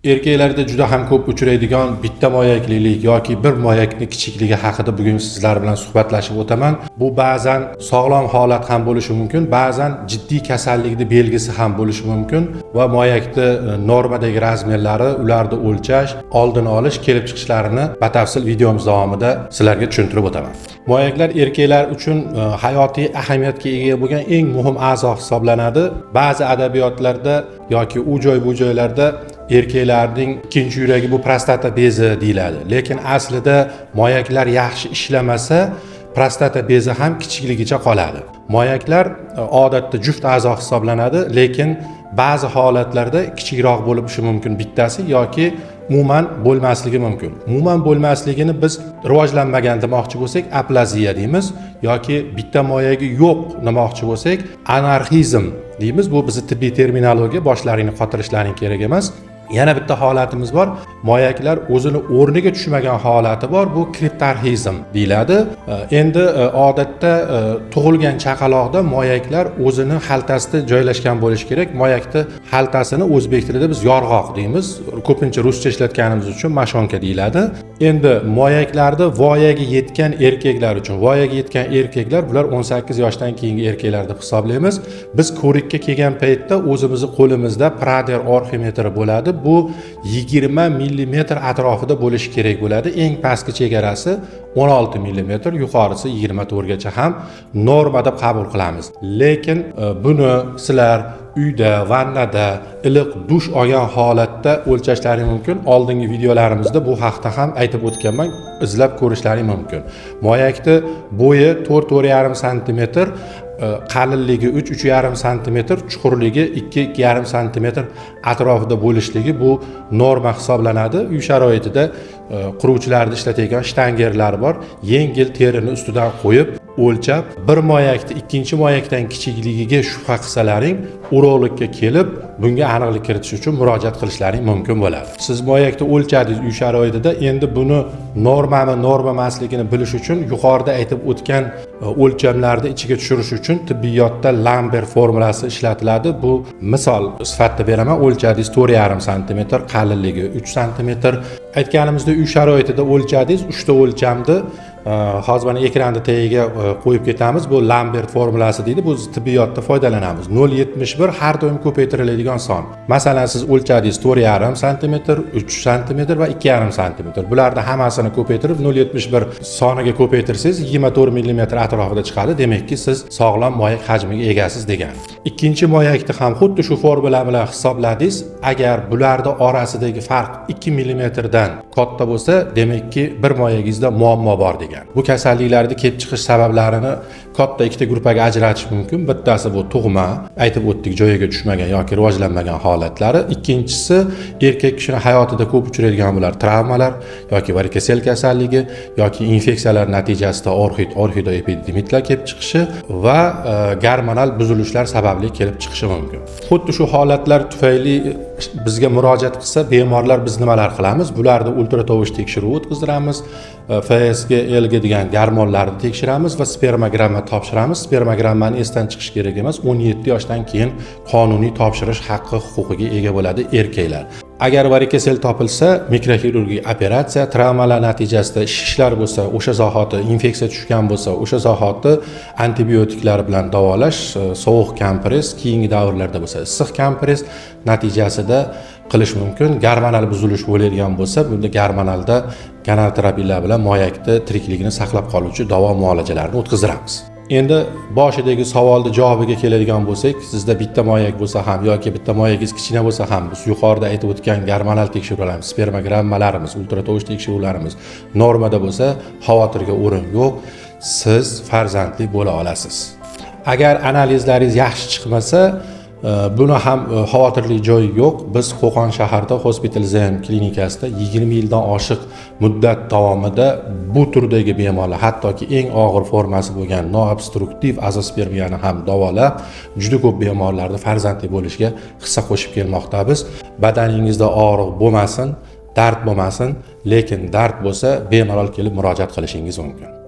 Erkaklarda juda ham ko'p uchraydigan bitta moyaklilik yoki bir moyakni kichikligi haqida bugun sizlar bilan suhbatlashib o'taman. Bu ba'zan sog'lom holat ham bo'lishi mumkin, ba'zan jiddiy kasallikning belgisi ham bo'lishi mumkin va moyakni normadagi razmerlari, ularni o'lchash, oldini olish, kelib chiqishlarini batafsil videomiz davomida sizlarga tushuntirib o'taman. Moyaklar erkaklar uchun hayotiy ahamiyatga ega bo'lgan eng muhim a'zo hisoblanadi. Ba'zi adabiyotlarda yoki u joy bu joylarda erkaklarning ikkinchi yuragi bu prostata bezi deyiladi. Lekin aslida moyaklar yaxshi ishlamasa, prostata bezi ham kichikligicha qoladi. Moyaklar odatda juft a'zo hisoblanadi, lekin ba'zi holatlarda kichikroq bo'lishi mumkin bittasi yoki umuman bo'lmasligi mumkin. Umuman bo'lmasligini biz rivojlanmagan demoqchi bo'lsak, aplaziya deymiz yoki bitta moyagi yo'q demoqchi bo'lsak, anarxizm deymiz. Bu bizning tibbiy terminologiya, boshlaringni qotirishlaring kerak emas. Yana bitta holatimiz bor. Moyaklar o'zini o'rniga tushmagan holati bor. Bu kriptarxizm deyiladi. Endi odatda tug'ilgan chaqaloqda moyaklar o'zini xaltasida joylashgan bo'lishi kerak. Moyakni xaltasini o'zbek tilida biz yorg'oq deymiz. Ko'pincha ruscha ishlatganimiz uchun mashonka deyiladi. Endi moyaklarda voyaga yetgan erkaklar uchun, voyaga yetgan erkaklar bular 18 yoshdan keyingi erkaklar deb hisoblaymiz. Biz ko'rikka kelgan paytda o'zimizni qo'limizda Prader orximetri bo'ladi. Bu 20 mm atrofida bo'lishi kerak bo'ladi. Eng pastki chegarasi 16 mm, yuqorisi 24 gacha ham norma deb qabul qilamiz. Lekin buni sizlar uyda, vannada, iliq dush olgan holatda o'lchashlaring mumkin. Oldingi videolarimizda bu haqda ham aytib o'tganman, izlab ko'rishlaring mumkin. Moyakni bo'yi 4-4,5 sm, qalinligi 3-3,5 sm, chuqurligi 2-2,5 sm atrofida bo'lishligi bu norma hisoblanadi. Uy sharoitida quruvchilarda ishlatadigan shtangerlar bor. Yengil terini ustidan qo'yib, o'lchab, bir moyakni ikkinchi moyakdan kichikligiga shubha qilsalaring, urologga kelib, bunga aniqlik kiritish uchun murojaat qilishlaring mumkin bo'ladi. Siz moyakni o'lchadingiz uy sharoitida, endi buni normami, norma emasligini bilish uchun yuqorida aytib o'tgan o'lchamlarni ichiga tushirish uchun tibbiyotda Lambert formulasi ishlatiladi. Bu misol sifatida beraman. O'lchadingiz 4,5 sm, qalinligi 3 sm. Aytganimizda uy sharoitida o'lchadingiz, 3 ta o'lchamni hozir mana ekranda tagiga qo'yib ketamiz. Bu Lambert formulasi deydi. Bu tibbiyotda foydalanamiz. 0,71 har doim ko'paytiriladigan son. Masalan, siz o'lchadingiz 4,5 sm, 3 sm va 2,5 sm. Bularni hammasini ko'paytirib 0,71 soniga ko'paytirsangiz 24 mm atrofida chiqadi. Demakki, siz sog'lom moyak hajmiga egasiz degan. Ikkinchi moyakni ham xuddi shu formula bilan hisobladingiz. Agar bularning orasidagi farq 2 mm dan katta bo'lsa, demakki bir moyagingizda muammo bor degan. Bu kasalliklarning kelib chiqish sabablarini katta ikkita gruppaga ajratish mumkin. Bittasi bu tug'ma, aytib o'tdik, joyiga tushmagan yoki rivojlanmagan holatlari. Ikkinchisi erkak kishining hayotida ko'p uchraydigan bular travmalar yoki varikosel kasalligi yoki infeksiyalar natijasida orxidoepidemitlar kelib chiqishi va gormonal buzilishlar sababli kelib chiqishi mumkin. Xuddi shu holatlar tufayli bizga murojaat qilsa, bemorlar biz nimalar qilamiz? Bularni ultratovush tekshiruvi o'tkazdiramiz, FSG, LG degan gormonlarni tekshiramiz va spermogramma topshiramiz. Spermogrammani esdan chiqish kerak emas. 17 yoshdan keyin qonuniy topshirish haqqi, huquqiga ega bo'ladi erkaklar. Agar varikosel topilsa, mikroxirurgik operatsiya, travmalar natijasida shishlar bo'lsa, o'sha zahoti infeksiya tushgan bo'lsa, o'sha zahoti antibiotiklar bilan davolash, sovuq kompress, keyingi davrlarda bo'lsa, issiq kompress natijasida qilish mumkin. Gormonal buzilish bo'ladigan bo'lsa, bunda gormonalda gonadoterapiyalar bilan moyakni tirikligini saqlab qoluvchi davo muolajalarini o'tkazdiramiz. Endi boshidagi savolning javobiga keladigan bo'lsak, sizda bitta moyak bo'lsa ham yoki bitta moyagingiz kichkina bo'lsa ham, biz yuqorida aytib o'tgan gormonal tekshiruvlarimiz, spermogrammalarimiz, ultratovush tekshiruvlarimiz normada bo'lsa, xavotirga o'rin yo'q. Siz farzandli bo'la olasiz. Agar analizlaringiz yaxshi chiqmasa, buni ham xavotirli joyi yo'q. Biz Qo'qon shaharida Hospital Zen klinikasida 20 yildan oshiq muddat davomida bu turdagi bemorlar, hattoki eng og'ir formasi bo'lgan noobstruktiv azospermiyani ham davolab, juda ko'p bemorlarni farzandli bo'lishga hissa qo'shib kelmoqdamiz. Badaningizda og'riq bo'lmasin, dard bo'lmasin, lekin dard bo'lsa bemalol kelib murojaat qilishingiz mumkin.